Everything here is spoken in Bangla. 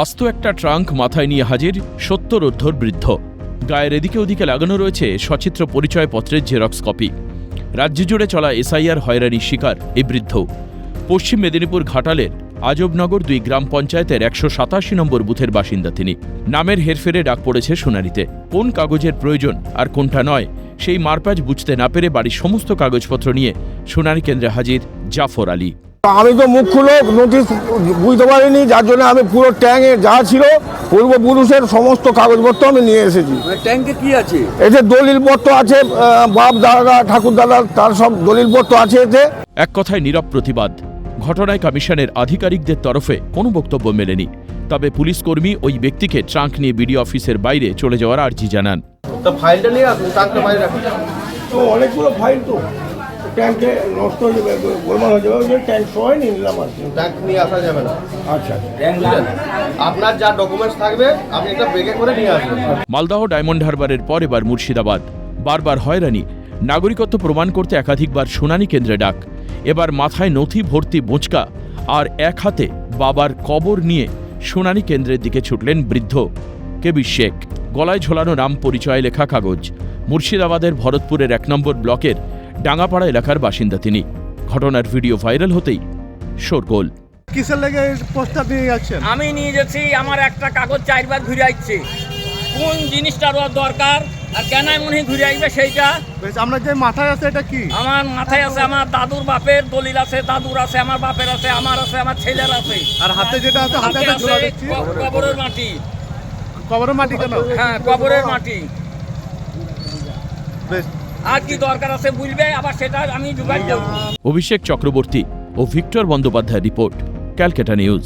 আস্ত একটা ট্রাঙ্ক মাথায় নিয়ে হাজির ৭০ বৃদ্ধ। গায়ের এদিকে ওদিকে লাগানো রয়েছে সচিত্র পরিচয়পত্রের জেরক্স কপি। রাজ্য জুড়ে চলা এসআইআর হয়রানির শিকার এই বৃদ্ধ। পশ্চিম মেদিনীপুর ঘাটালের আজবনগর ২ গ্রাম পঞ্চায়েতের ১৮৭ নম্বর বুথের বাসিন্দা তিনি। নামের হেরফেরে ডাক পড়েছে শুনানিতে। কোন কাগজের প্রয়োজন আর কোনটা নয় সেই মারপ্যাচ বুঝতে না পেরে বাড়ির সমস্ত কাগজপত্র নিয়ে শুনানি কেন্দ্রে হাজির জাফর আলী। আমি তো মুখ্য লোক, নোটিশ বুঝতে পারিনি, যার জন্য আমি পুরো ট্যাঙ্কে যা ছিল পূর্বপুরুষের সমস্ত কাগজপত্র আমি নিয়ে এসেছি। ট্যাঙ্কে কি আছে? এতে দলিলপত্র আছে, বাপ দাদা ঠাকুর দাদা তার সব দলিলপত্র আছে এতে। এক কথায় নীরব প্রতিবাদ। ঘটনায় কমিশনের আধিকারিকদের তরফে কোনো বক্তব্য মেলেনি। তবে পুলিশ কর্মী ওই ব্যক্তিকে ট্রাঙ্ক নিয়ে বিডিও অফিসের বাইরে চলে যাওয়ার আর্জি জানান। ফাইলটা নিয়ে আসুন, ট্রাঙ্কটা বাইরে রাখুন। তো অনেকগুলো ফাইল তো ট্যাঙ্কে নষ্ট হয়ে যাবে, গোলমাল হয়ে যাবে, ওই ট্যাঙ্ক সবাই নিয়ে নিলাম আর কি। ট্রাঙ্ক নিয়ে আসা যাবে না। আচ্ছা, আপনার যা ডকুমেন্টস থাকবে আপনি একটা ব্যাগে করে নিয়ে আসবেন। মালদহ ডায়মন্ড হারবারের পর এবার মুর্শিদাবাদ। বারবার হয়রানি, নাগরিকত্ব প্রমাণ করতে একাধিকবার শুনানি কেন্দ্রে ডাক। এবার মাথায় নথি ভর্তি বোঁচকা আর এক হাতে বাবার কবর নিয়ে শুনানি কেন্দ্রের দিকে ছুটলেন বৃদ্ধ কেবি শেখ। গলায় ঝোলানো নাম পরিচয় লেখা কাগজ। মুর্শিদাবাদের ভরতপুরের ১ নম্বর ব্লকের ডাঙ্গাপাড়া এলাকার বাসিন্দা তিনি। ঘটনার ভিডিও ভাইরাল হতেই শোরগোল। কিসের লেগে পোস্টার নিয়ে যাচ্ছেন? আমি নিয়ে যাচ্ছি, আমার একটা কাগজ 4 বার ঘুরে আসছে। কোন জিনিসটার দরকার আর কেন মনে ঘুরে আসবে সেইটা। আমরা যে মাথায় আছে এটা কি? আমার মাথায় আছে আমার দাদুর বাপের দলিল আছে, দাদুর আছে, আমার বাপের আছে, আমার আছে, আমার ছেলের আছে। আর হাতে যেটা আছে হাতে একটা ঝোলা দেখছি। কবরের মাটি। কবরের মাটি কেন? হ্যাঁ, কবরের মাটি। বেশ, আর কি দরকার আছে বুঝবে, আবার সেটা আমি জোগাড় করব। অভিষেক চক্রবর্তী ও ভিক্টর বন্দ্যোপাধ্যায়ের রিপোর্ট, ক্যালকাটা নিউজ।